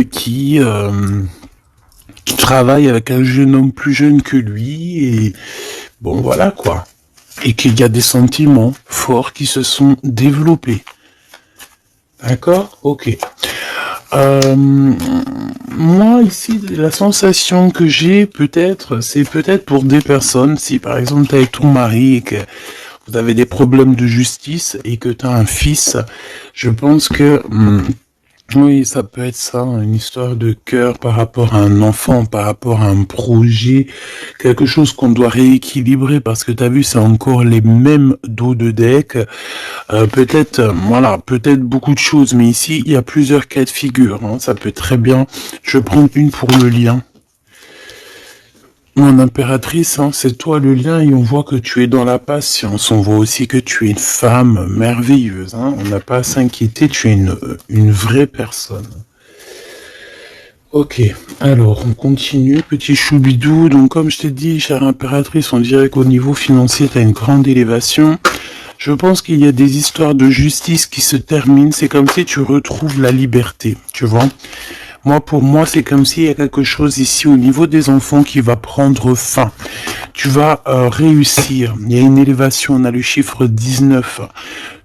qui travaille avec un jeune homme plus jeune que lui, et bon voilà quoi. Et qu'il y a des sentiments forts qui se sont développés. D'accord? Ok. Moi ici, la sensation que j'ai peut-être, c'est peut-être pour des personnes, si par exemple tu es avec ton mari et que vous avez des problèmes de justice et que tu as un fils, je pense que oui, ça peut être ça, une histoire de cœur par rapport à un enfant, par rapport à un projet, quelque chose qu'on doit rééquilibrer parce que t'as vu, c'est encore les mêmes dos de deck. Peut-être, voilà, peut-être beaucoup de choses, mais ici, il y a plusieurs cas de figure. Hein, ça peut très bien. Je vais prendre une pour le lien. Mon impératrice, hein, c'est toi le lien et on voit que tu es dans la patience. On voit aussi que tu es une femme merveilleuse. Hein, on n'a pas à s'inquiéter, tu es une vraie personne. Ok, alors on continue, petit choubidou. Donc comme je t'ai dit, chère impératrice, on dirait qu'au niveau financier, tu as une grande élévation. Je pense qu'il y a des histoires de justice qui se terminent. C'est comme si tu retrouves la liberté, tu vois. Moi, pour moi, c'est comme s'il y a quelque chose ici au niveau des enfants qui va prendre fin. Tu vas réussir. Il y a une élévation, on a le chiffre 19.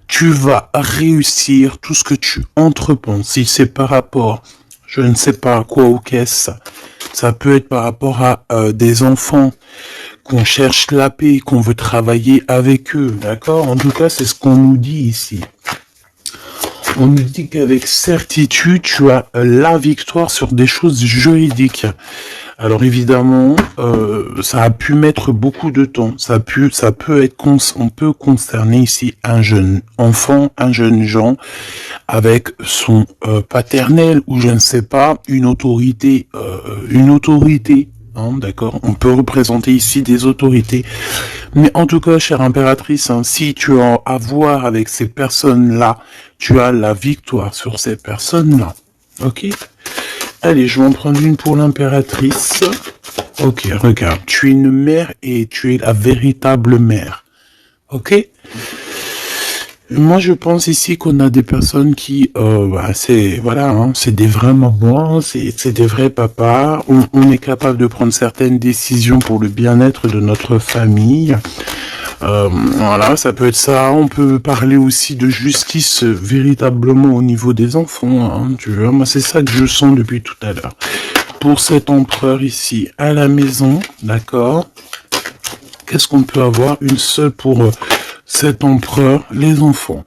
Tu vas réussir tout ce que tu entreprends. Si c'est par rapport, je ne sais pas à quoi ou qu'est-ce, ça peut être par rapport à des enfants qu'on cherche la paix, qu'on veut travailler avec eux, d'accord? En tout cas, c'est ce qu'on nous dit ici. On nous dit qu'avec certitude, tu as la victoire sur des choses juridiques. Alors évidemment, ça a pu mettre beaucoup de temps. Ça peut être, on peut concerner ici un jeune enfant, un jeune gens avec son paternel ou je ne sais pas une autorité. Hein, d'accord, on peut représenter ici des autorités. Mais en tout cas, chère impératrice, hein, si tu as à voir avec ces personnes-là, tu as la victoire sur ces personnes-là. Ok? Allez, je vais en prendre une pour l'impératrice. Ok, regarde, tu es une mère et tu es la véritable mère. Ok? Moi, je pense ici qu'on a des personnes qui, c'est voilà, hein, c'est des vrais mamans, c'est des vrais papas. On est capable de prendre certaines décisions pour le bien-être de notre famille. Voilà, ça peut être ça. On peut parler aussi de justice véritablement au niveau des enfants. Hein, tu vois, moi, c'est ça que je sens depuis tout à l'heure. Pour cet empereur ici à la maison, d'accord. Qu'est-ce qu'on peut avoir? Une seule pour cet empereur, les enfants.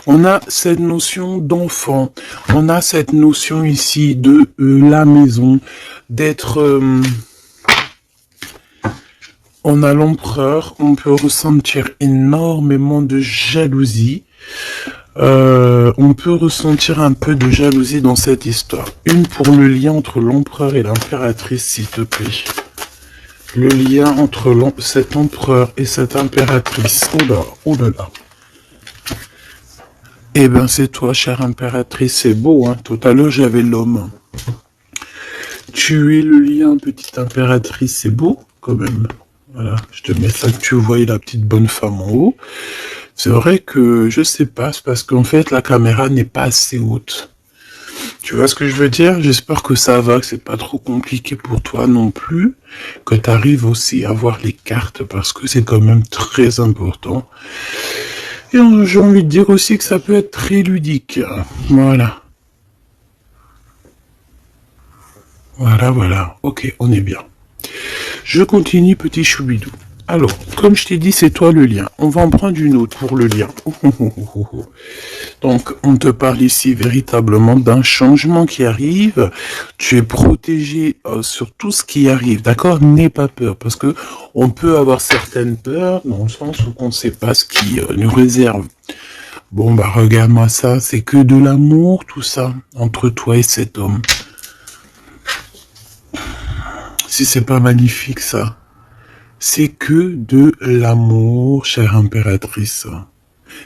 On a cette notion d'enfant, on a cette notion ici de la maison, d'être... on a l'empereur, on peut ressentir énormément de jalousie. On peut ressentir un peu de jalousie dans cette histoire. Une pour le lien entre l'empereur et l'impératrice, s'il te plaît. Le lien entre cet empereur et cette impératrice. Oh là là. Eh ben c'est toi, chère impératrice, c'est beau, hein. Tout à l'heure, j'avais l'homme. Tu es le lien, petite impératrice, c'est beau, quand même. Voilà, je te mets ça que tu vois la petite bonne femme en haut. C'est vrai que, je sais pas, c'est parce qu'en fait, la caméra n'est pas assez haute. Tu vois ce que je veux dire? J'espère que ça va, que c'est pas trop compliqué pour toi non plus, que tu arrives aussi à voir les cartes parce que c'est quand même très important. Et j'ai envie de dire aussi que ça peut être très ludique. Voilà. Voilà. Ok, on est bien. Je continue, petit choubidou. Alors, comme je t'ai dit, c'est toi le lien. On va en prendre une autre pour le lien. Donc, on te parle ici véritablement d'un changement qui arrive. Tu es protégé sur tout ce qui arrive, d'accord? N'aie pas peur, parce que on peut avoir certaines peurs dans le sens où on ne sait pas ce qui nous réserve. Bon, bah regarde-moi ça, c'est que de l'amour, tout ça, entre toi et cet homme. Si c'est pas magnifique, ça. C'est que de l'amour, chère impératrice.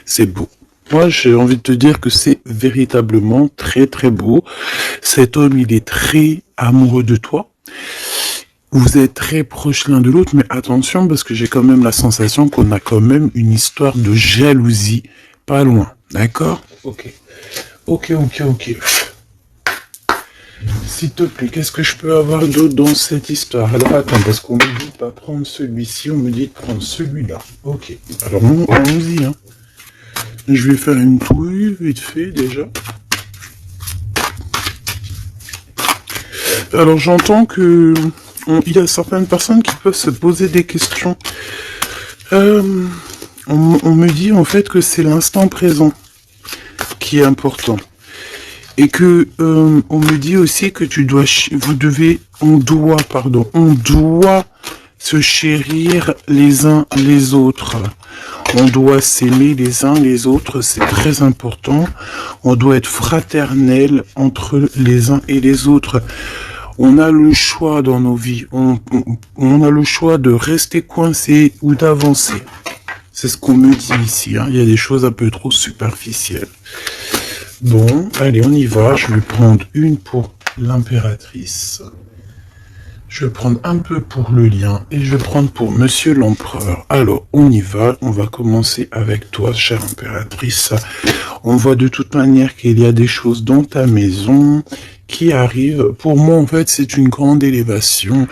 C'est beau. Moi, j'ai envie de te dire que c'est véritablement très très beau. Cet homme, il est très amoureux de toi. Vous êtes très proches l'un de l'autre, mais attention, parce que j'ai quand même la sensation qu'on a quand même une histoire de jalousie pas loin. D'accord? Ok. s'il te plaît, qu'est-ce que je peux avoir d'autre dans cette histoire? Alors attends, parce qu'on me dit de pas prendre celui-ci, on me dit de prendre celui-là. Ok, alors allons-y. Hein. Je vais faire une touille vite fait déjà. Alors j'entends que il y a certaines personnes qui peuvent se poser des questions. On me dit en fait que c'est l'instant présent qui est important. Et que on me dit aussi que on doit se chérir les uns les autres. On doit s'aimer les uns les autres, c'est très important. On doit être fraternel entre les uns et les autres. On a le choix dans nos vies. On a le choix de rester coincé ou d'avancer. C'est ce qu'on me dit ici. Hein. Il y a des choses un peu trop superficielles. Bon, allez, on y va. Je vais prendre une pour l'impératrice. Je vais prendre un peu pour le lien et je vais prendre pour Monsieur l'Empereur. Alors, on y va. On va commencer avec toi, chère impératrice. On voit de toute manière qu'il y a des choses dans ta maison qui arrivent. Pour moi, en fait, c'est une grande élévation.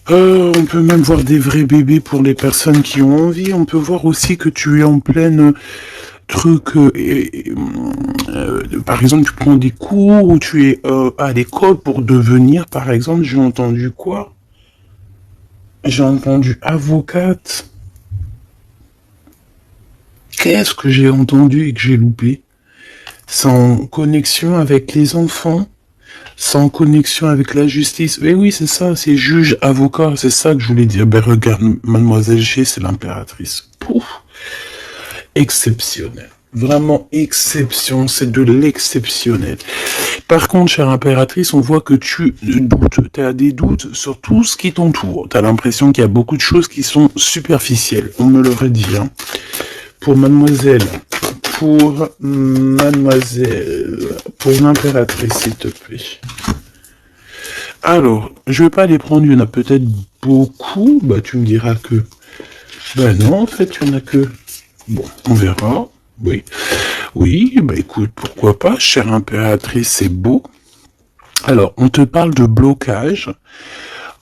On peut même voir des vrais bébés pour les personnes qui ont envie. On peut voir aussi que tu es en pleine truc. Par exemple, tu prends des cours ou tu es à l'école pour devenir, par exemple, j'ai entendu quoi? J'ai entendu avocate. Qu'est-ce que j'ai entendu et que j'ai loupé? Sans connexion avec les enfants, sans connexion avec la justice. Mais oui, c'est ça, c'est juge, avocat, c'est ça que je voulais dire. Ben regarde, mademoiselle G, c'est l'impératrice. Pouf, exceptionnel. Vraiment exception, c'est de l'exceptionnel. Par contre, chère impératrice, on voit que tu doutes, tu as des doutes sur tout ce qui t'entoure. Tu as l'impression qu'il y a beaucoup de choses qui sont superficielles. On me l'aurait dit. Hein. Pour mademoiselle, pour l'impératrice, s'il te plaît. Alors, je vais pas les prendre, il y en a peut-être beaucoup. Bah, tu me diras que... Ben non, en fait, il y en a que... Bon, on verra. Oui. Oui, bah écoute, pourquoi pas, chère impératrice, c'est beau. Alors, on te parle de blocage.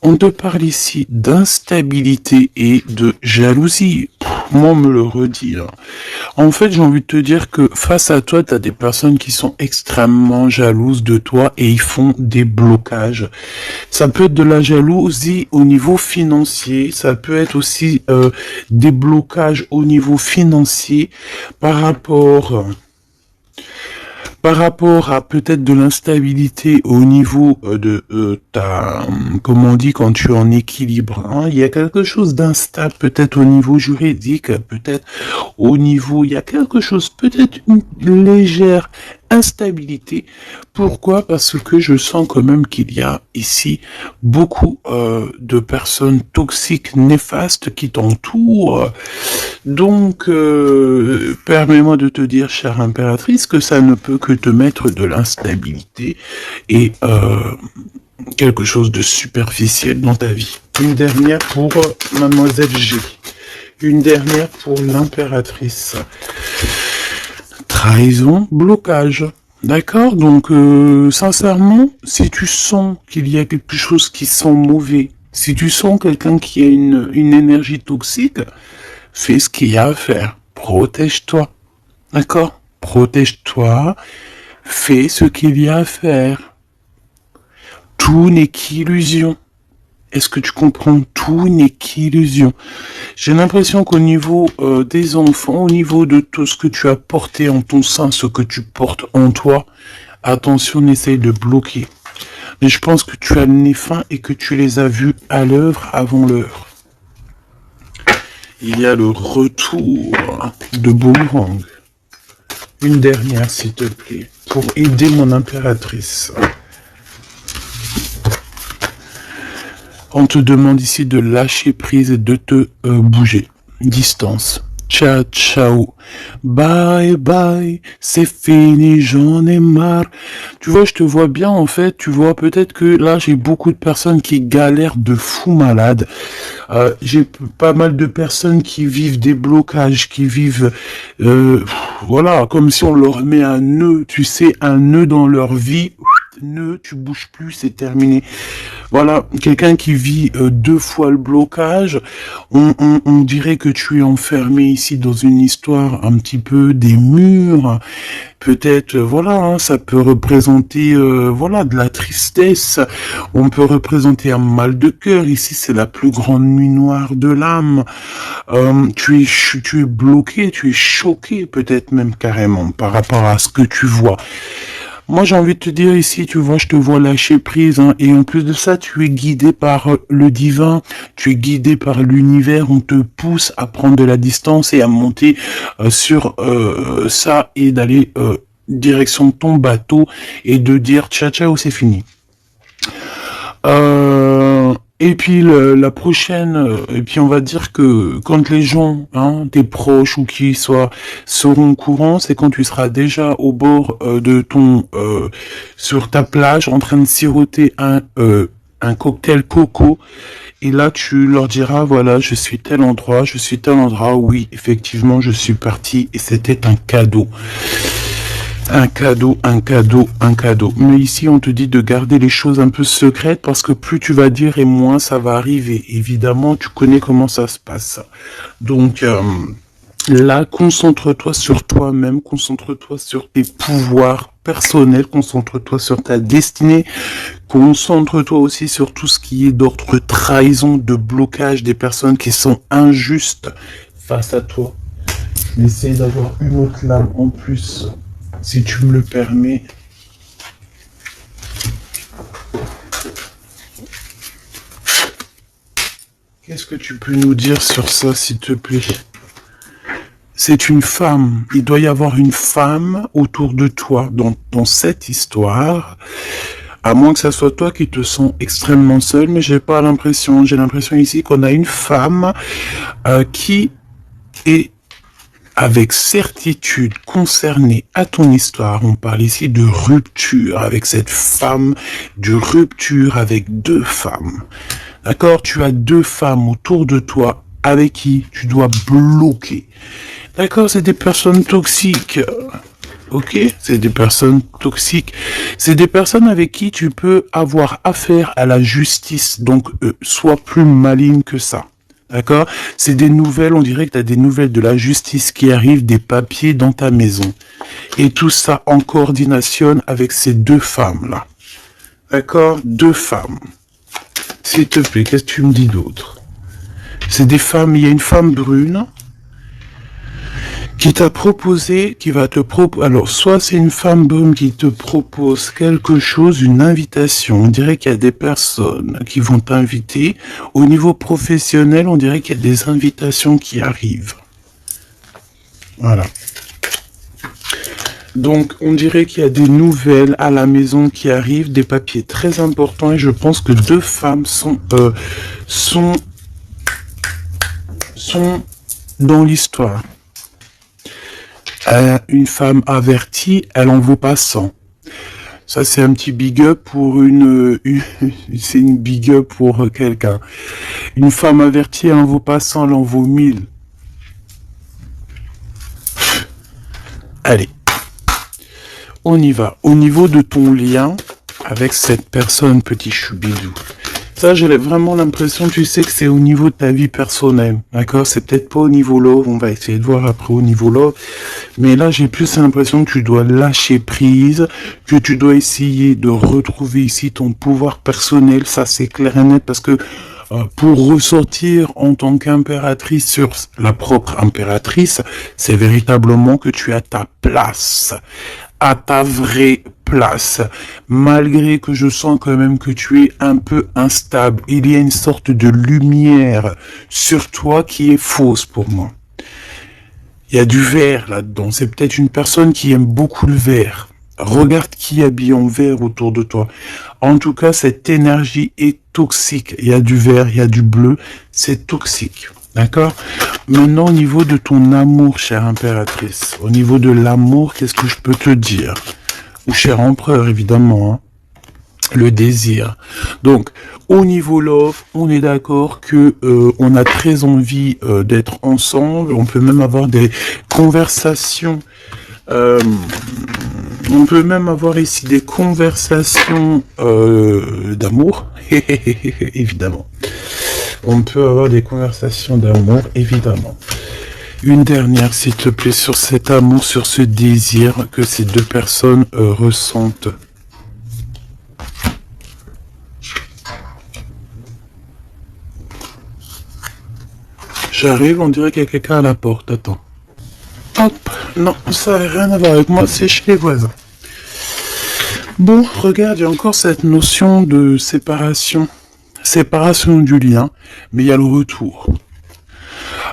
On te parle ici d'instabilité et de jalousie. Moi, on me le redit. Hein. En fait, j'ai envie de te dire que face à toi, tu as des personnes qui sont extrêmement jalouses de toi et ils font des blocages. Ça peut être de la jalousie au niveau financier. Ça peut être aussi des blocages au niveau financier par rapport à peut-être de l'instabilité au niveau de ta, comment on dit quand tu es en équilibre, hein, il y a quelque chose d'instable peut-être au niveau juridique, peut-être au niveau, il y a quelque chose, peut-être une légère instabilité. Pourquoi? Parce que je sens quand même qu'il y a ici beaucoup de personnes toxiques, néfastes qui t'entourent. Donc, permets-moi de te dire, chère impératrice, que ça ne peut que te mettre de l'instabilité et quelque chose de superficiel dans ta vie. Une dernière pour mademoiselle G. Une dernière pour l'impératrice. Trahison, blocage. D'accord? Donc, sincèrement, si tu sens qu'il y a quelque chose qui sent mauvais, si tu sens quelqu'un qui a une énergie toxique, fais ce qu'il y a à faire. Protège-toi. D'accord? Protège-toi. Fais ce qu'il y a à faire. Tout n'est qu'illusion. Est-ce que tu comprends? Tout n'est qu'illusion. J'ai l'impression qu'au niveau des enfants, au niveau de tout ce que tu as porté en ton sein, ce que tu portes en toi, attention, essaye de bloquer. Mais je pense que tu as le nez fin et que tu les as vus à l'œuvre avant l'heure. Il y a le retour de Boomerang. Une dernière, s'il te plaît, pour aider mon impératrice. On te demande ici de lâcher prise et de te bouger. Distance. Ciao, ciao. Bye, bye. C'est fini, j'en ai marre. Tu vois, je te vois bien, en fait. Tu vois, peut-être que là, j'ai beaucoup de personnes qui galèrent de fou malade. J'ai pas mal de personnes qui vivent des blocages, qui vivent... voilà, comme si on leur met un nœud, tu sais, un nœud dans leur vie. tu bouges plus, c'est terminé. Voilà, quelqu'un qui vit 2 fois le blocage, on dirait que tu es enfermé ici dans une histoire un petit peu des murs. Peut-être, voilà, hein, ça peut représenter, voilà, de la tristesse. On peut représenter un mal de cœur. Ici, c'est la plus grande nuit noire de l'âme. Tu es bloqué, tu es choqué, peut-être même carrément, par rapport à ce que tu vois. Moi, j'ai envie de te dire ici, tu vois, je te vois lâcher prise, hein, et en plus de ça, tu es guidé par le divin, tu es guidé par l'univers, on te pousse à prendre de la distance et à monter sur ça et d'aller direction de ton bateau et de dire ciao ciao, c'est fini. Et puis la prochaine, et puis on va dire que quand les gens, hein, tes proches ou qui soient, seront au courant, c'est quand tu seras déjà au bord de ton, sur ta plage, en train de siroter un cocktail coco, et là tu leur diras, voilà, je suis tel endroit, oui, effectivement, je suis parti, et c'était un cadeau. Un cadeau, un cadeau, un cadeau. Mais ici, on te dit de garder les choses un peu secrètes parce que plus tu vas dire et moins ça va arriver. Évidemment, tu connais comment ça se passe. Donc, là, concentre-toi sur toi-même, concentre-toi sur tes pouvoirs personnels, concentre-toi sur ta destinée, concentre-toi aussi sur tout ce qui est d'ordre trahison, de blocage des personnes qui sont injustes face à toi. Essaye d'avoir une autre lame en plus. Si tu me le permets. Qu'est-ce que tu peux nous dire sur ça, s'il te plaît? C'est une femme. Il doit y avoir une femme autour de toi dans cette histoire. À moins que ça soit toi qui te sens extrêmement seul, mais j'ai pas l'impression. J'ai l'impression ici qu'on a une femme qui est avec certitude concernée à ton histoire. On parle ici de rupture avec cette femme, de rupture avec 2 femmes. D'accord? Tu as 2 femmes autour de toi avec qui tu dois bloquer. D'accord? C'est des personnes toxiques. Ok? C'est des personnes toxiques. C'est des personnes avec qui tu peux avoir affaire à la justice. Donc, sois plus maligne que ça. D'accord? C'est des nouvelles, on dirait que tu as des nouvelles de la justice qui arrivent, des papiers dans ta maison. Et tout ça en coordination avec ces 2 femmes-là. D'accord? 2 femmes. S'il te plaît, qu'est-ce que tu me dis d'autre? C'est des femmes, il y a une femme brune qui t'a proposé, qui va te proposer, alors soit c'est une femme brune qui te propose quelque chose, une invitation, on dirait qu'il y a des personnes qui vont t'inviter, au niveau professionnel, on dirait qu'il y a des invitations qui arrivent. Voilà. Donc, on dirait qu'il y a des nouvelles à la maison qui arrivent, des papiers très importants, et je pense que 2 femmes sont dans l'histoire. Une femme avertie, elle en vaut pas 100. Ça, c'est un petit big up pour c'est une big up pour quelqu'un. Une femme avertie, elle en vaut pas 100, elle en vaut 1000. Allez. On y va. Au niveau de ton lien avec cette personne, petit choubidou. Ça, j'ai vraiment l'impression, tu sais, que c'est au niveau de ta vie personnelle. D'accord? C'est peut-être pas au niveau love. On va essayer de voir après au niveau love. Mais là, j'ai plus l'impression que tu dois lâcher prise, que tu dois essayer de retrouver ici ton pouvoir personnel. Ça, c'est clair et net parce que pour ressortir en tant qu'impératrice sur la propre impératrice, c'est véritablement que tu as ta place, à ta vraie place, malgré que je sens quand même que tu es un peu instable. Il y a une sorte de lumière sur toi qui est fausse pour moi. Il y a du vert là-dedans. C'est peut-être une personne qui aime beaucoup le vert. Regarde qui est habillé en vert autour de toi. En tout cas, cette énergie est toxique. Il y a du vert, il y a du bleu. C'est toxique. D'accord? Maintenant, au niveau de ton amour, chère impératrice, au niveau de l'amour, qu'est-ce que je peux te dire? Ou cher empereur, évidemment, hein, le désir. Donc, au niveau love, on est d'accord que on a très envie d'être ensemble. On peut même avoir des conversations On peut même avoir ici des conversations d'amour, évidemment. On peut avoir des conversations d'amour, évidemment. Une dernière, s'il te plaît, sur cet amour, sur ce désir que ces deux personnes ressentent. J'arrive, on dirait qu'il y a quelqu'un à la porte. Attends. Hop, non, ça n'a rien à voir avec moi, c'est chez les voisins. Bon, regarde, il y a encore cette notion de séparation. Séparation du lien, mais il y a le retour.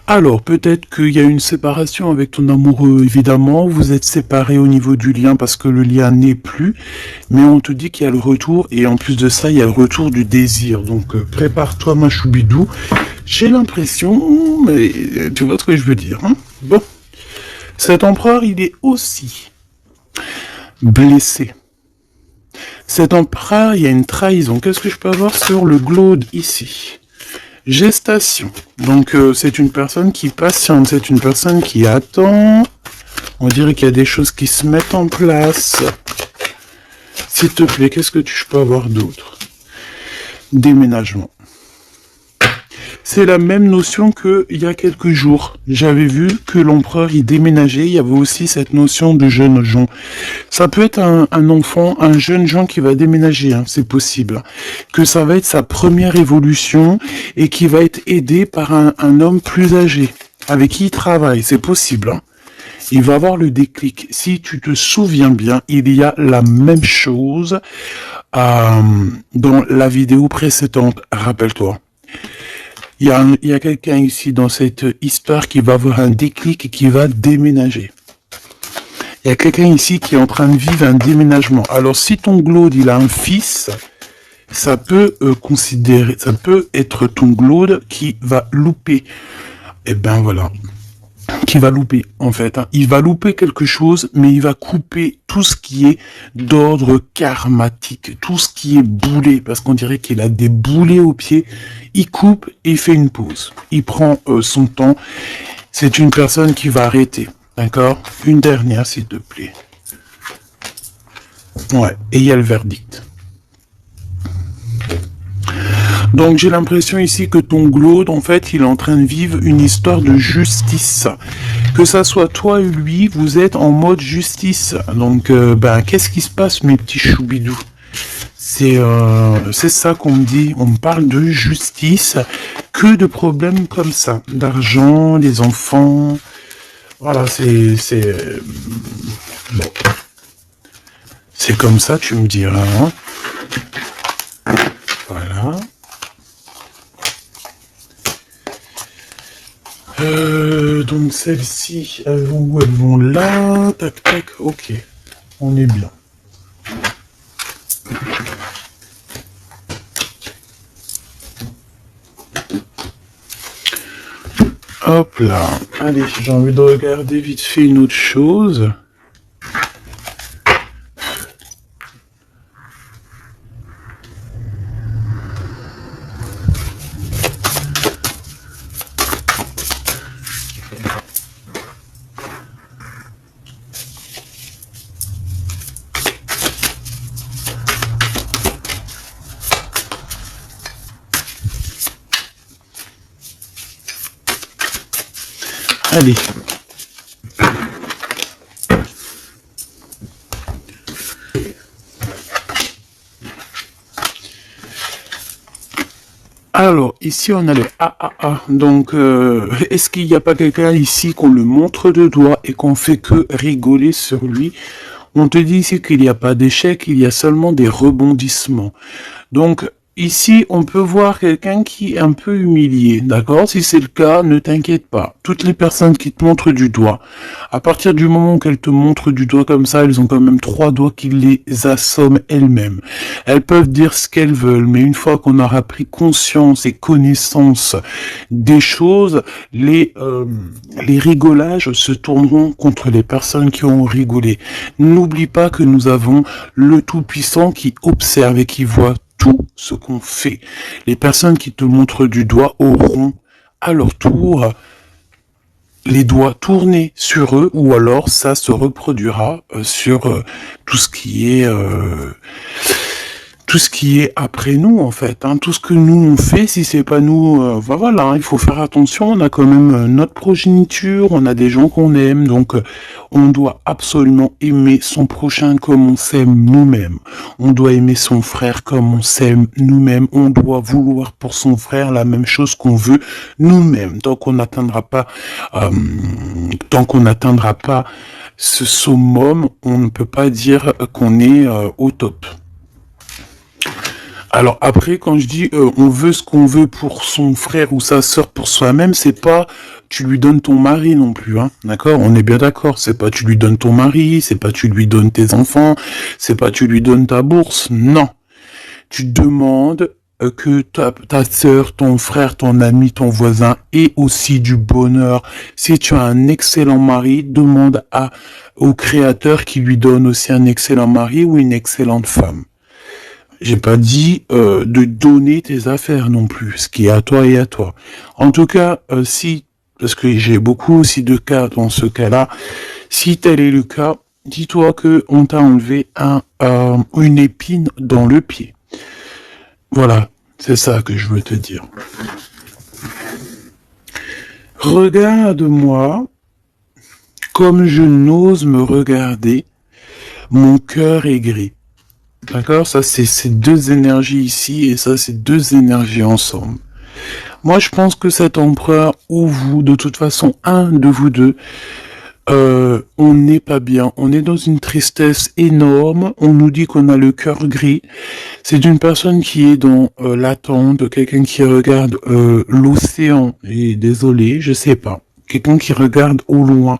Alors, peut-être qu'il y a une séparation avec ton amoureux, évidemment, vous êtes séparés au niveau du lien parce que le lien n'est plus, mais on te dit qu'il y a le retour, et en plus de ça, il y a le retour du désir. Donc, prépare-toi, ma choubidou. J'ai l'impression, mais tu vois ce que je veux dire, hein? Bon. Cet empereur, il est aussi blessé. Cet empereur, il y a une trahison. Qu'est-ce que je peux avoir sur le glaude ici? Gestation. Donc, c'est une personne qui patiente, c'est une personne qui attend. On dirait qu'il y a des choses qui se mettent en place. S'il te plaît, qu'est-ce que je peux avoir d'autre? Déménagement. C'est la même notion que il y a quelques jours. J'avais vu que l'empereur y déménageait. Il y avait aussi cette notion de jeune gens. Ça peut être un enfant, un jeune gens qui va déménager, hein, c'est possible. Que ça va être sa première évolution et qui va être aidé par un homme plus âgé avec qui il travaille. C'est possible. Hein. Il va avoir le déclic. Si tu te souviens bien, il y a la même chose dans la vidéo précédente. Rappelle-toi. Il y a quelqu'un ici dans cette histoire qui va avoir un déclic et qui va déménager. Il y a quelqu'un ici qui est en train de vivre un déménagement. Alors si ton glaude il a un fils, ça peut ça peut être ton glaude qui va louper. Et ben voilà. Qui va louper en fait. Hein. Il va louper quelque chose, mais il va couper tout ce qui est d'ordre karmatique, tout ce qui est boulé, parce qu'on dirait qu'il a des boulets aux pieds. Il coupe et il fait une pause. Il prend son temps. C'est une personne qui va arrêter. D'accord? Une dernière, s'il te plaît. Ouais, et il y a le verdict. Donc j'ai l'impression ici que ton glaude, en fait, il est en train de vivre une histoire de justice. Que ça soit toi et lui, vous êtes en mode justice. Donc, qu'est-ce qui se passe, mes petits choubidous? C'est ça qu'on me dit. On me parle de justice. Que de problèmes comme ça. D'argent, des enfants. Voilà, bon. C'est comme ça, tu me diras. Hein. Voilà. Donc celles-ci, elles vont où? Elles vont là, tac tac, ok, on est bien. Hop là, allez, j'ai envie de regarder vite fait une autre chose. Allez. Alors, ici, on a le AAA. Donc, est-ce qu'il n'y a pas quelqu'un ici qu'on le montre de doigt et qu'on fait que rigoler sur lui? On te dit ici qu'il n'y a pas d'échec, il y a seulement des rebondissements. Donc, ici, on peut voir quelqu'un qui est un peu humilié, d'accord? Si c'est le cas, ne t'inquiète pas. Toutes les personnes qui te montrent du doigt, à partir du moment qu'elles te montrent du doigt comme ça, elles ont quand même 3 doigts qui les assomment elles-mêmes. Elles peuvent dire ce qu'elles veulent, mais une fois qu'on aura pris conscience et connaissance des choses, les rigolages se tourneront contre les personnes qui ont rigolé. N'oublie pas que nous avons le Tout-Puissant qui observe et qui voit tout ce qu'on fait. Les personnes qui te montrent du doigt auront à leur tour les doigts tournés sur eux, ou alors ça se reproduira sur tout ce qui est après nous, en fait, hein. Tout ce que nous on fait, si c'est pas nous, voilà, hein, il faut faire attention. On a quand même notre progéniture, on a des gens qu'on aime, donc on doit absolument aimer son prochain comme on s'aime nous-mêmes. On doit aimer son frère comme on s'aime nous-mêmes. On doit vouloir pour son frère la même chose qu'on veut nous-mêmes. Tant qu'on n'atteindra pas ce summum, on ne peut pas dire qu'on est au top. Alors après, quand je dis on veut ce qu'on veut pour son frère ou sa sœur pour soi-même, c'est pas tu lui donnes ton mari non plus, hein, d'accord? On est bien d'accord. C'est pas tu lui donnes ton mari, c'est pas tu lui donnes tes enfants, c'est pas tu lui donnes ta bourse. Non, tu demandes que ta sœur, ton frère, ton ami, ton voisin ait aussi du bonheur. Si tu as un excellent mari, demande au Créateur qui lui donne aussi un excellent mari ou une excellente femme. J'ai pas dit de donner tes affaires non plus, ce qui est à toi et à toi. En tout cas, parce que j'ai beaucoup aussi de cas dans ce cas-là, si tel est le cas, dis-toi que on t'a enlevé une épine dans le pied. Voilà, c'est ça que je veux te dire. Regarde-moi comme je n'ose me regarder, mon cœur est gris. D'accord? Ça, c'est ces deux énergies ici, et ça, c'est deux énergies ensemble. Moi, je pense que cet empereur, ou vous, de toute façon, un de vous deux, on n'est pas bien. On est dans une tristesse énorme. On nous dit qu'on a le cœur gris. C'est une personne qui est dans l'attente, quelqu'un qui regarde l'océan. Et désolé, je sais pas. Quelqu'un qui regarde au loin.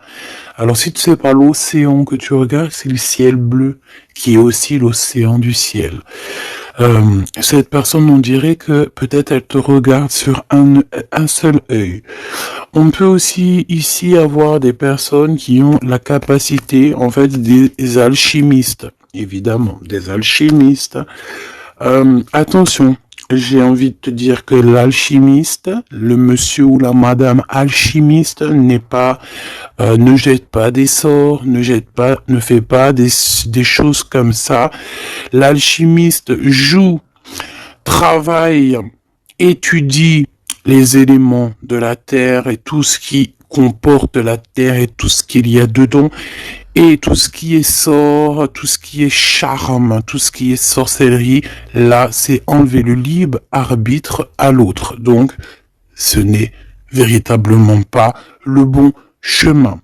Alors si tu sais pas l'océan que tu regardes, c'est le ciel bleu qui est aussi l'océan du ciel. Cette personne, on dirait que peut-être elle te regarde sur un seul œil. On peut aussi ici avoir des personnes qui ont la capacité, en fait, des alchimistes, évidemment, des alchimistes. Attention, j'ai envie de te dire que l'alchimiste, le monsieur ou la madame alchimiste ne jette pas des sorts, ne fait pas des choses comme ça. L'alchimiste joue, travaille, étudie les éléments de la terre et tout ce qui comporte la terre et tout ce qu'il y a dedans. Et tout ce qui est sort, tout ce qui est charme, tout ce qui est sorcellerie, là, c'est enlever le libre arbitre à l'autre. Donc, ce n'est véritablement pas le bon chemin.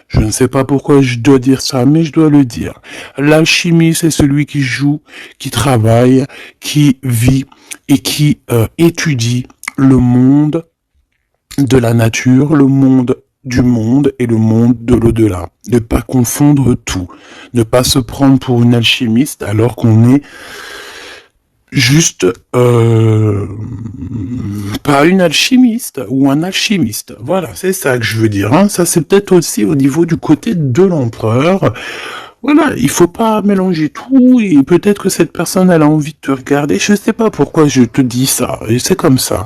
Je ne sais pas pourquoi je dois dire ça, mais je dois le dire. L'alchimie, c'est celui qui joue, qui travaille, qui vit et qui étudie le monde de la nature, le monde du monde et le monde de l'au-delà. Ne pas confondre tout. Ne pas se prendre pour une alchimiste alors qu'on est juste pas une alchimiste ou un alchimiste. Voilà, c'est ça que je veux dire. Hein. Ça, c'est peut-être aussi au niveau du côté de l'empereur. Voilà, il faut pas mélanger tout et peut-être que cette personne, elle a envie de te regarder. Je sais pas pourquoi je te dis ça. Et c'est comme ça.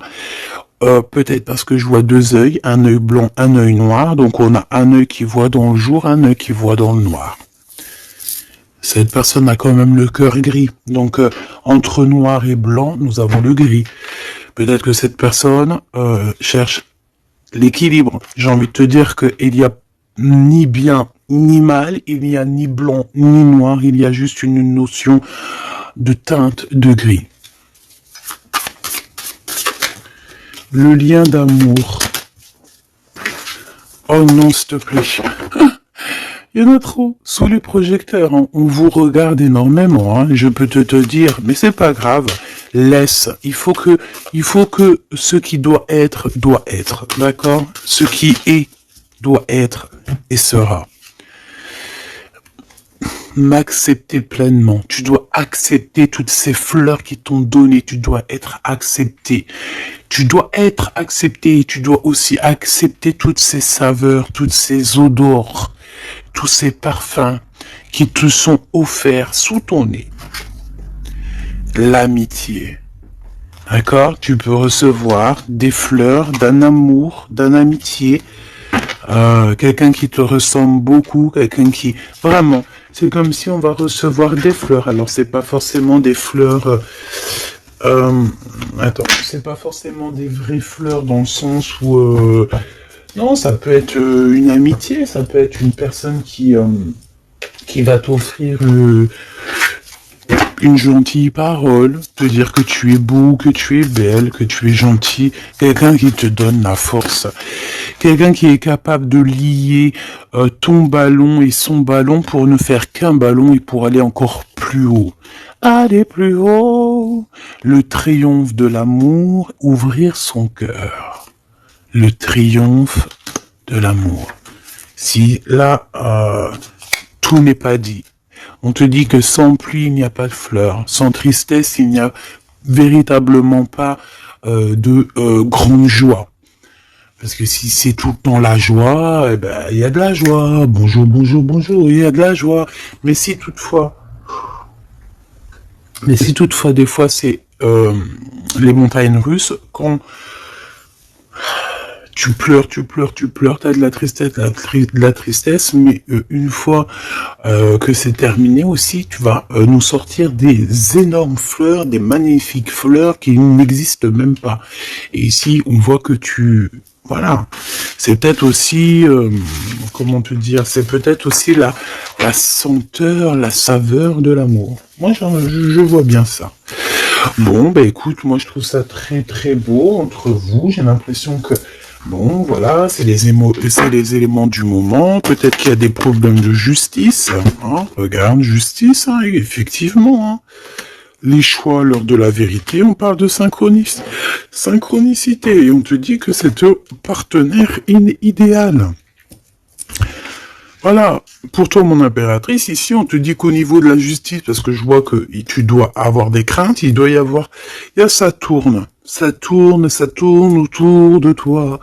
Peut-être parce que je vois deux œils, un œil blanc, un œil noir, donc on a un œil qui voit dans le jour, un œil qui voit dans le noir. Cette personne a quand même le cœur gris, donc entre noir et blanc, nous avons le gris. Peut-être que cette personne cherche l'équilibre. J'ai envie de te dire qu'il y a ni bien ni mal, il n'y a ni blanc ni noir, il y a juste une notion de teinte de gris. Le lien d'amour. Oh non, s'il te plaît. Il y en a trop. Sous les projecteurs, hein. On vous regarde énormément. Hein. Je peux te dire, mais c'est pas grave. Laisse. Il faut que ce qui doit être, d'accord? Ce qui est, doit être et sera. M'accepter pleinement. Tu dois accepter toutes ces fleurs qui t'ont donné. Tu dois être accepté. Tu dois être accepté et tu dois aussi accepter toutes ces saveurs, toutes ces odeurs, tous ces parfums qui te sont offerts sous ton nez. L'amitié. D'accord? Tu peux recevoir des fleurs d'un amour, d'une amitié quelqu'un qui te ressemble beaucoup, quelqu'un qui... Vraiment, c'est comme si on va recevoir des fleurs. Alors, c'est pas forcément des fleurs... attends, c'est pas forcément des vraies fleurs dans le sens où... non, ça peut être une amitié, ça peut être une personne qui va t'offrir une gentille parole, te dire que tu es beau, que tu es belle, que tu es gentil, quelqu'un qui te donne la force, quelqu'un qui est capable de lier ton ballon et son ballon pour ne faire qu'un ballon et pour aller encore plus haut. Aller plus haut, le triomphe de l'amour, ouvrir son cœur. Le triomphe de l'amour. Si là, tout n'est pas dit. On te dit que sans pluie, il n'y a pas de fleurs. Sans tristesse, il n'y a véritablement pas de grande joie. Parce que si c'est tout le temps la joie, eh ben, il y a de la joie. Bonjour, bonjour, bonjour, il y a de la joie. Mais si toutefois, des fois, c'est les montagnes russes, quand tu pleures, t'as de la tristesse, mais une fois que c'est terminé aussi, tu vas nous sortir des énormes fleurs, des magnifiques fleurs qui n'existent même pas. Et ici, on voit que voilà, c'est peut-être aussi, comment te dire, c'est peut-être aussi la senteur, la saveur de l'amour. Moi, je vois bien ça. Bon, bah écoute, moi je trouve ça très très beau entre vous. J'ai l'impression que bon, voilà, c'est les éléments du moment. Peut-être qu'il y a des problèmes de justice. Hein. Regarde, justice, hein, effectivement. Hein. Les choix lors de la vérité, on parle de synchronicité. Et on te dit que c'est ton partenaire idéal. Voilà, pour toi mon impératrice, ici on te dit qu'au niveau de la justice, parce que je vois que tu dois avoir des craintes, il y a ça tourne autour de toi.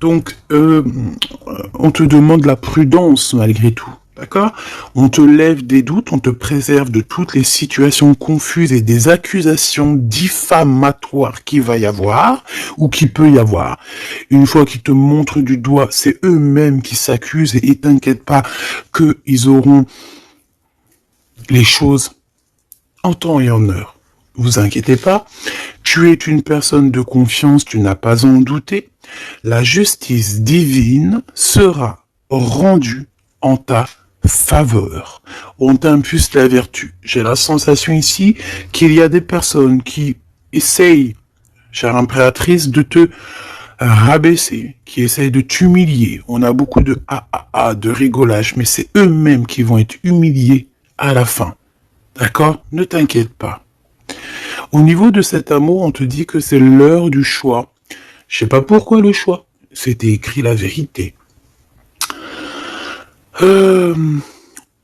Donc, on te demande la prudence malgré tout. D'accord? On te lève des doutes, on te préserve de toutes les situations confuses et des accusations diffamatoires qu'il va y avoir ou qui peut y avoir. Une fois qu'ils te montrent du doigt, c'est eux-mêmes qui s'accusent et t'inquiète pas qu'ils auront les choses en temps et en heure. Vous inquiétez pas, tu es une personne de confiance, tu n'as pas à en douter. La justice divine sera rendue en ta faveur. On t'impulse la vertu. J'ai la sensation ici qu'il y a des personnes qui essayent, chère impératrice, de te rabaisser, qui essayent de t'humilier. On a beaucoup de de rigolage, mais c'est eux-mêmes qui vont être humiliés à la fin. D'accord? Ne t'inquiète pas. Au niveau de cet amour, on te dit que c'est l'heure du choix. Je sais pas pourquoi le choix. C'était écrit la vérité. On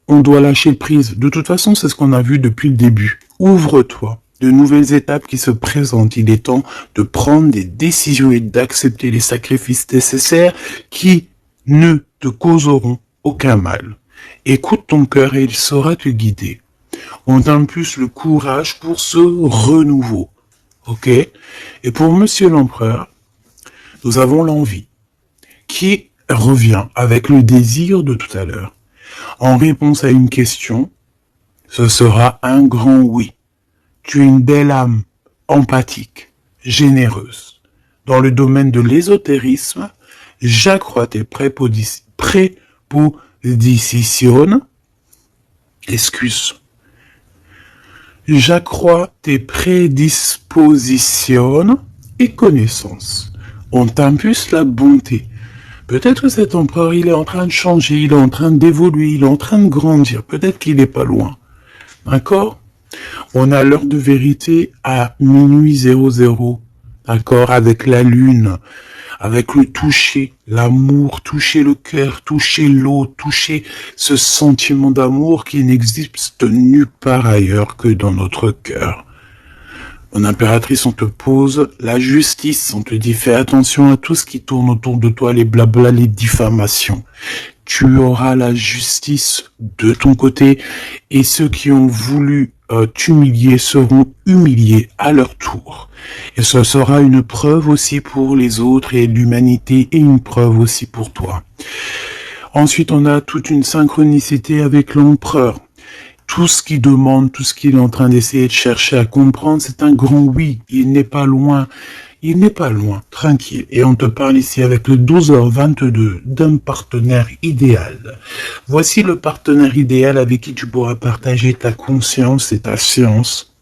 doit lâcher prise. De toute façon, c'est ce qu'on a vu depuis le début. Ouvre-toi. De nouvelles étapes qui se présentent. Il est temps de prendre des décisions et d'accepter les sacrifices nécessaires qui ne te causeront aucun mal. Écoute ton cœur et il saura te guider. On t'impulse le courage pour ce renouveau. Ok? Et pour Monsieur l'Empereur, nous avons l'envie qui revient avec le désir de tout à l'heure. En réponse à une question, ce sera un grand oui. Tu es une belle âme, empathique, généreuse. Dans le domaine de l'ésotérisme, j'accrois tes prépositions, j'accrois tes prédispositions et connaissances. On t'impulse la bonté. Peut-être que cet empereur, il est en train de changer, il est en train d'évoluer, il est en train de grandir. Peut-être qu'il n'est pas loin. D'accord? On a l'heure de vérité à minuit 00. D'accord? Avec la lune, avec le toucher, l'amour, toucher le cœur, toucher l'eau, toucher ce sentiment d'amour qui n'existe nulle part ailleurs que dans notre cœur. En impératrice, on te pose la justice, on te dit fais attention à tout ce qui tourne autour de toi, les blabla, les diffamations. Tu auras la justice de ton côté et ceux qui ont voulu t'humilier seront humiliés à leur tour. Et ce sera une preuve aussi pour les autres et l'humanité et une preuve aussi pour toi. Ensuite, on a toute une synchronicité avec l'empereur. Tout ce qu'il demande, tout ce qu'il est en train d'essayer de chercher à comprendre, c'est un grand oui. Il n'est pas loin. Il n'est pas loin. Tranquille. Et on te parle ici avec le 12h22 d'un partenaire idéal. Voici le partenaire idéal avec qui tu pourras partager ta conscience et ta science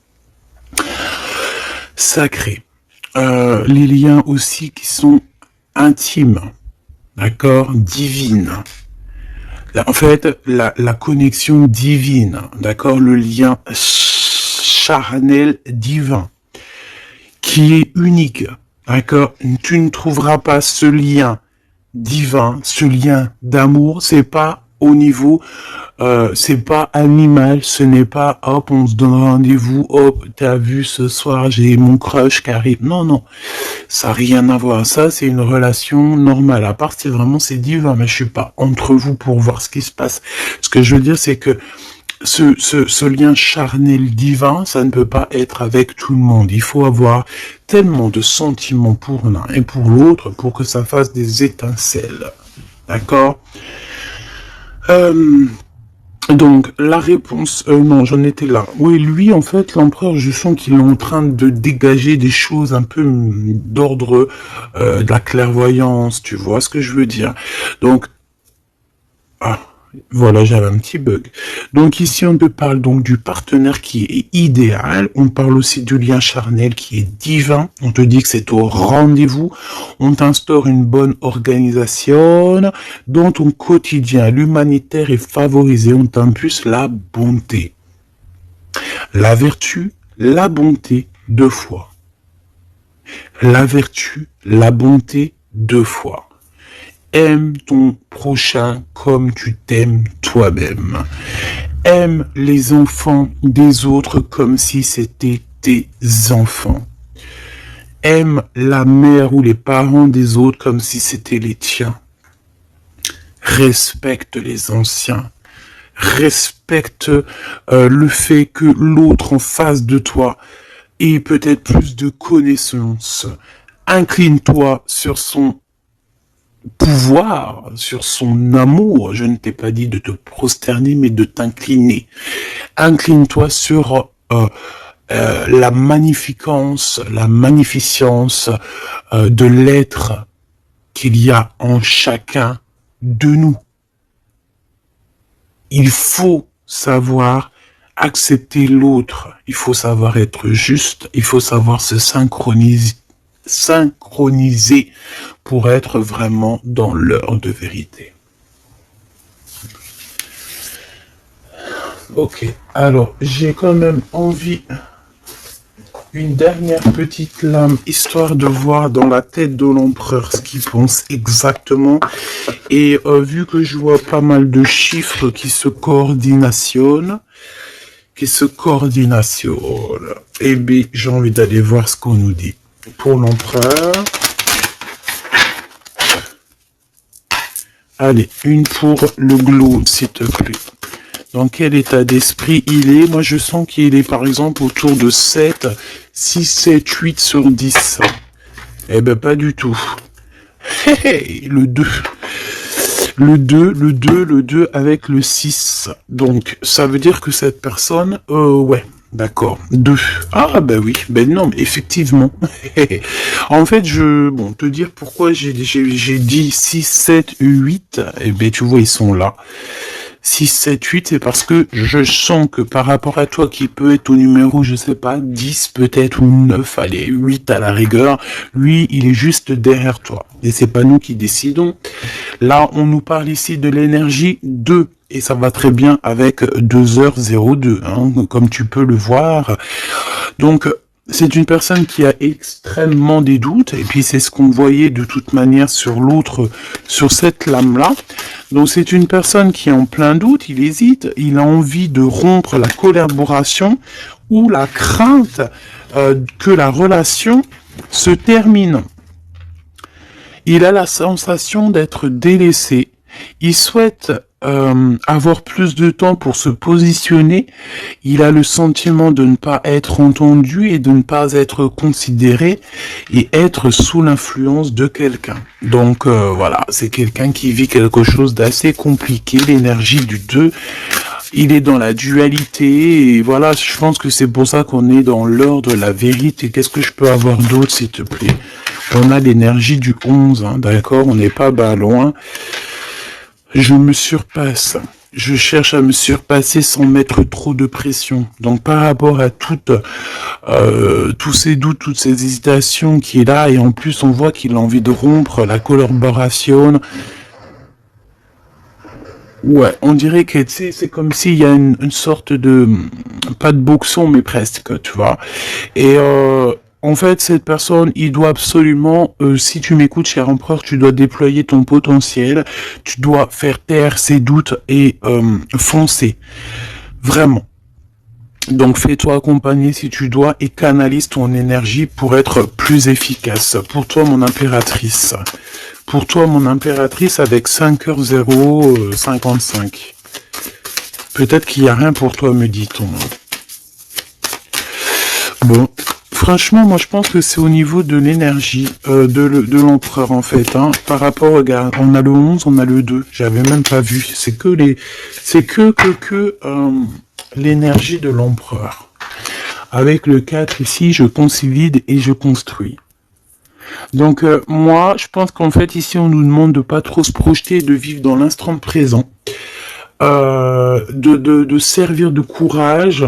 sacrée. Les liens aussi qui sont intimes. D'accord? Divines. En fait, la connexion divine, d'accord, le lien charnel divin, qui est unique, d'accord. Tu ne trouveras pas ce lien divin, ce lien d'amour, c'est pas au niveau, c'est pas animal, ce n'est pas hop, on se donne rendez-vous, hop, t'as vu ce soir, j'ai mon crush qui arrive. Non, non, ça n'a rien à voir. Ça, c'est une relation normale. À part si vraiment c'est divin, mais je suis pas entre vous pour voir ce qui se passe. Ce que je veux dire, c'est que ce lien charnel divin, ça ne peut pas être avec tout le monde. Il faut avoir tellement de sentiments pour l'un et pour l'autre pour que ça fasse des étincelles. D'accord? Donc, la réponse, non, j'en étais là. Oui, lui, en fait, l'empereur, je sens qu'il est en train de dégager des choses un peu d'ordre de la clairvoyance, tu vois ce que je veux dire. Donc, voilà, j'avais un petit bug. Donc ici, on te parle donc du partenaire qui est idéal. On parle aussi du lien charnel qui est divin. On te dit que c'est au rendez-vous. On t'instaure une bonne organisation. Dans ton quotidien, l'humanitaire est favorisé. On t'impulse la bonté. La vertu, la bonté, 2 fois. La vertu, la bonté, 2 fois. Aime ton prochain comme tu t'aimes toi-même. Aime les enfants des autres comme si c'était tes enfants. Aime la mère ou les parents des autres comme si c'était les tiens. Respecte les anciens. Respecte le fait que l'autre en face de toi ait peut-être plus de connaissances. Incline-toi sur son pouvoir, sur son amour. Je ne t'ai pas dit de te prosterner, mais de t'incliner. Incline-toi sur la magnificence, la magnificence de l'être qu'il y a en chacun de nous. Il faut savoir accepter l'autre. Il faut savoir être juste. Il faut savoir se synchroniser pour être vraiment dans l'heure de vérité. Ok, alors j'ai quand même envie une dernière petite lame, histoire de voir dans la tête de l'empereur ce qu'il pense exactement. Et vu que je vois pas mal de chiffres qui se coordinationnent, eh bien j'ai envie d'aller voir ce qu'on nous dit. Pour l'empereur, allez, une pour le glow, s'il te plaît. Dans quel état d'esprit il est? Moi, je sens qu'il est, par exemple, autour de 7, 6, 7, 8 sur 10. Eh ben, pas du tout. Le 2. Le 2 avec le 6. Donc, ça veut dire que cette personne, ouais. D'accord. 2. Ah, bah oui. Ben non, mais effectivement. En fait, te dire pourquoi j'ai dit 6, 7, 8. Eh ben, tu vois, ils sont là. 6, 7, 8, c'est parce que je sens que par rapport à toi qui peut être au numéro, je sais pas, 10 peut-être ou 9, allez, 8 à la rigueur, lui, il est juste derrière toi. Et c'est pas nous qui décidons. Là, on nous parle ici de l'énergie 2. Et ça va très bien avec 2h02, hein, comme tu peux le voir. Donc, c'est une personne qui a extrêmement des doutes, et puis c'est ce qu'on voyait de toute manière sur l'autre, sur cette lame-là. Donc c'est une personne qui est en plein doute, il hésite, il a envie de rompre la collaboration ou la crainte que la relation se termine. Il a la sensation d'être délaissé. Il souhaite avoir plus de temps pour se positionner. Il a le sentiment de ne pas être entendu et de ne pas être considéré et être sous l'influence de quelqu'un. Donc voilà, c'est quelqu'un qui vit quelque chose d'assez compliqué, l'énergie du 2. Il est dans la dualité et voilà, je pense que c'est pour ça qu'on est dans l'heure de la vérité. Qu'est-ce que je peux avoir d'autre, s'il te plaît? On a l'énergie du 11, hein, d'accord? On n'est pas loin. Je me surpasse. Je cherche à me surpasser sans mettre trop de pression. Donc par rapport à tous ces doutes, toutes ces hésitations qui est là, et en plus on voit qu'il a envie de rompre la collaboration. Ouais, on dirait que c'est comme s'il y a une sorte de, pas de boxon, mais presque, tu vois. Et en fait, cette personne, il doit absolument, si tu m'écoutes, cher empereur, tu dois déployer ton potentiel, tu dois faire taire ses doutes et foncer. Vraiment. Donc fais-toi accompagner si tu dois et canalise ton énergie pour être plus efficace. Pour toi, mon impératrice. Pour toi, mon impératrice, avec 5h055. Peut-être qu'il n'y a rien pour toi, me dit-on. Bon. Franchement, moi je pense que c'est au niveau de l'énergie de l'empereur en fait. Hein. Par rapport, regarde, on a le 11, on a le 2. J'avais même pas vu. C'est que l'énergie de l'empereur. Avec le 4 ici, je consolide et je construis. Donc moi, je pense qu'en fait ici, on nous demande de pas trop se projeter, de vivre dans l'instant présent, de servir de courage.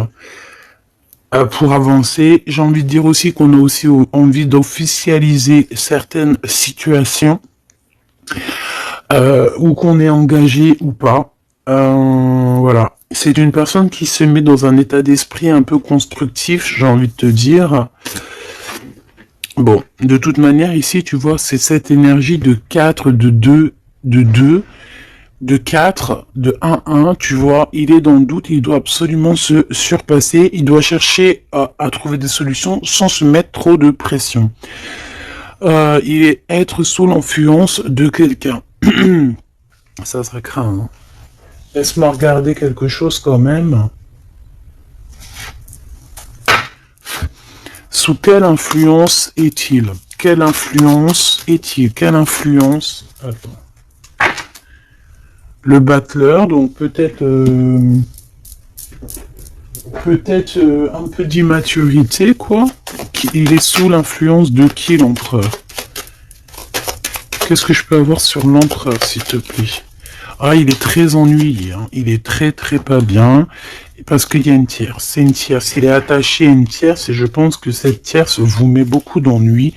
Pour avancer, j'ai envie de dire aussi qu'on a aussi envie d'officialiser certaines situations où qu'on est engagé ou pas. Voilà. C'est une personne qui se met dans un état d'esprit un peu constructif, j'ai envie de te dire. Bon, de toute manière, ici, tu vois, c'est cette énergie de 4, de 2, de 4, de 1, tu vois, il est dans le doute, il doit absolument se surpasser, il doit chercher à trouver des solutions sans se mettre trop de pression. Il est être sous l'influence de quelqu'un. Ça serait craint. Hein. Laisse-moi regarder quelque chose quand même. Sous quelle influence est-il? Quelle influence est-il? Quelle influence... Attends. Le battleur, donc peut-être un peu d'immaturité, quoi. Il est sous l'influence de qui, l'empereur? Qu'est-ce que je peux avoir sur l'empereur, s'il te plaît? Ah, il est très ennuyé, hein. Il est très pas bien, parce qu'il y a une tierce. C'est une tierce. Il est attaché à une tierce, et je pense que cette tierce vous met beaucoup d'ennui.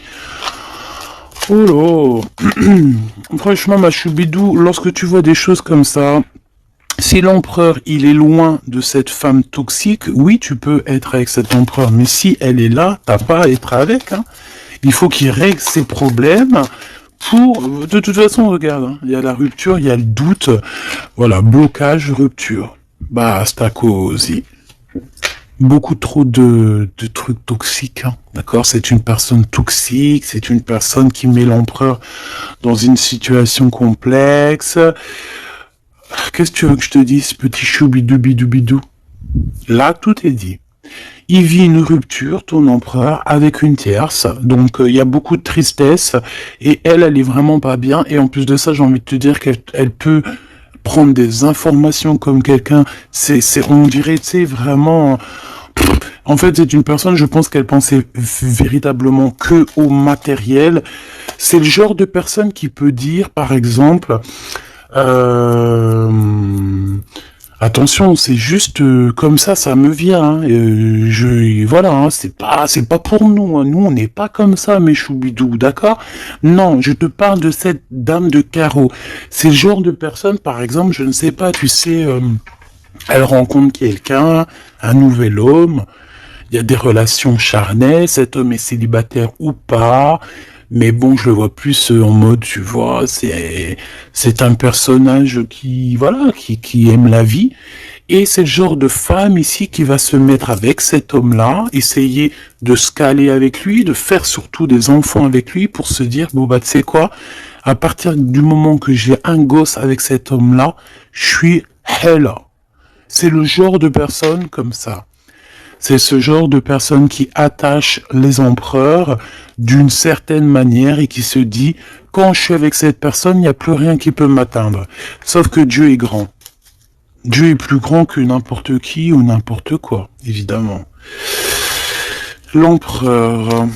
Oh là. Franchement, ma choubidou, lorsque tu vois des choses comme ça, si l'empereur, il est loin de cette femme toxique, oui, tu peux être avec cet empereur, mais si elle est là, t'as pas à être avec, hein. Il faut qu'il règle ses problèmes pour... De toute façon, regarde, hein, il y a la rupture, il y a le doute, voilà, blocage, rupture. Basta così. Beaucoup trop de trucs toxiques, hein, d'accord? C'est une personne toxique, c'est une personne qui met l'empereur dans une situation complexe. Qu'est-ce que tu veux que je te dise, petit choubidou-bidou-bidou? Là, tout est dit. Il vit une rupture, ton empereur, avec une tierce, donc il y a beaucoup de tristesse, et elle est vraiment pas bien, et en plus de ça, j'ai envie de te dire qu'elle peut prendre des informations comme quelqu'un, on dirait, tu sais, vraiment... En fait, c'est une personne, je pense qu'elle pensait véritablement que au matériel. C'est le genre de personne qui peut dire, par exemple, attention, c'est juste comme ça me vient. Hein, voilà, hein, c'est pas pour nous. Hein, nous, on n'est pas comme ça, mes choubidous, d'accord? Non, je te parle de cette dame de carreau. C'est le genre de personne, par exemple, je ne sais pas, tu sais, elle rencontre quelqu'un, un nouvel homme. Il y a des relations charnelles, cet homme est célibataire ou pas, mais bon, je le vois plus en mode, tu vois, c'est un personnage qui, voilà, qui aime la vie, Et c'est le genre de femme ici qui va se mettre avec cet homme-là, essayer de se caler avec lui, de faire surtout des enfants avec lui pour se dire, bon bah tu sais quoi, à partir du moment que j'ai un gosse avec cet homme-là, je suis hella. C'est le genre de personne comme ça. C'est ce genre de personne qui attache les empereurs d'une certaine manière et qui se dit, quand je suis avec cette personne, il n'y a plus rien qui peut m'atteindre. Sauf que Dieu est grand. Dieu est plus grand que n'importe qui ou n'importe quoi, évidemment. L'empereur.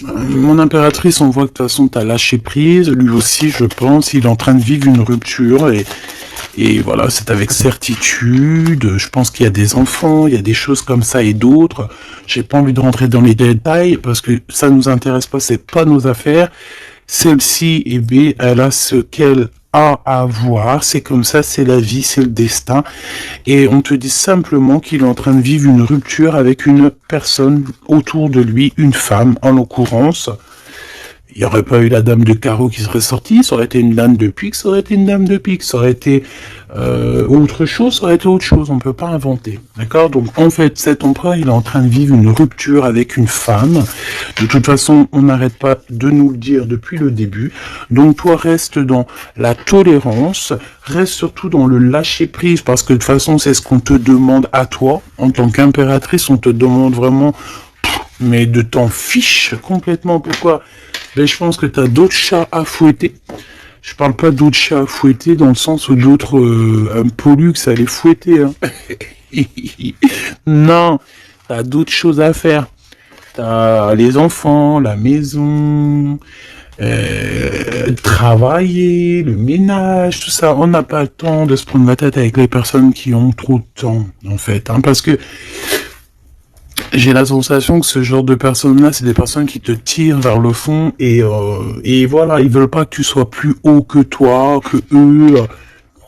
Mon impératrice, on voit que de toute façon, t'as lâché prise. Lui aussi, je pense, il est en train de vivre une rupture et voilà, c'est avec certitude. Je pense qu'il y a des enfants, il y a des choses comme ça et d'autres. J'ai pas envie de rentrer dans les détails parce que ça nous intéresse pas, c'est pas nos affaires. Celle-ci, eh bien, elle a ce qu'elle a à voir. C'est comme ça, c'est la vie, c'est le destin. Et on te dit simplement qu'il est en train de vivre une rupture avec une personne autour de lui, une femme en l'occurrence. Il n'y aurait pas eu la dame de carreau qui serait sortie, ça aurait été une dame de pique, ça aurait été une dame de pique, ça aurait été autre chose, ça aurait été autre chose, on ne peut pas inventer. D'accord? Donc en fait, cet empereur, il est en train de vivre une rupture avec une femme. De toute façon, on n'arrête pas de nous le dire depuis le début. Donc toi, reste dans la tolérance, reste surtout dans le lâcher-prise, parce que de toute façon, c'est ce qu'on te demande à toi. En tant qu'impératrice, on te demande vraiment, mais de t'en fiche complètement. Pourquoi? Ben, je pense que tu as d'autres chats à fouetter. Je parle pas d'autres chats à fouetter dans le sens où d'autres pollux à les fouetter. Hein. Non, tu as d'autres choses à faire. Tu as les enfants, la maison, travailler, le ménage, tout ça. On n'a pas le temps de se prendre la tête avec les personnes qui ont trop de temps, en fait. Hein, parce que j'ai la sensation que ce genre de personnes-là, c'est des personnes qui te tirent vers le fond et voilà, ils veulent pas que tu sois plus haut que toi, que eux.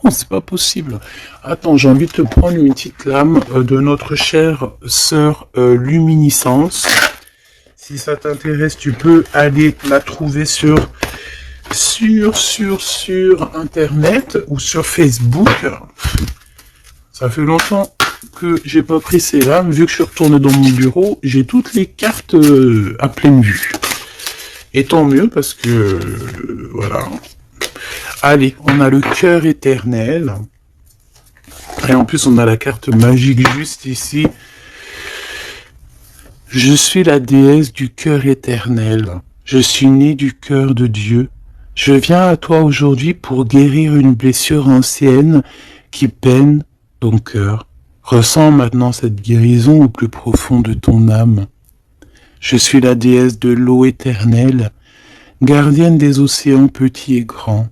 Non, c'est pas possible. Attends, j'ai envie de te prendre une petite lame de notre chère sœur Luminiscence. Si ça t'intéresse, tu peux aller la trouver sur Internet ou sur Facebook. Ça fait longtemps que j'ai pas pris ces lames, vu que je suis retourné dans mon bureau, j'ai toutes les cartes à pleine vue. Et tant mieux parce que voilà. Allez, on a le cœur éternel. Et en plus on a la carte magique juste ici. Je suis la déesse du cœur éternel. Je suis née du cœur de Dieu. Je viens à toi aujourd'hui pour guérir une blessure ancienne qui peine ton cœur. Ressens maintenant cette guérison au plus profond de ton âme. Je suis la déesse de l'eau éternelle, gardienne des océans petits et grands.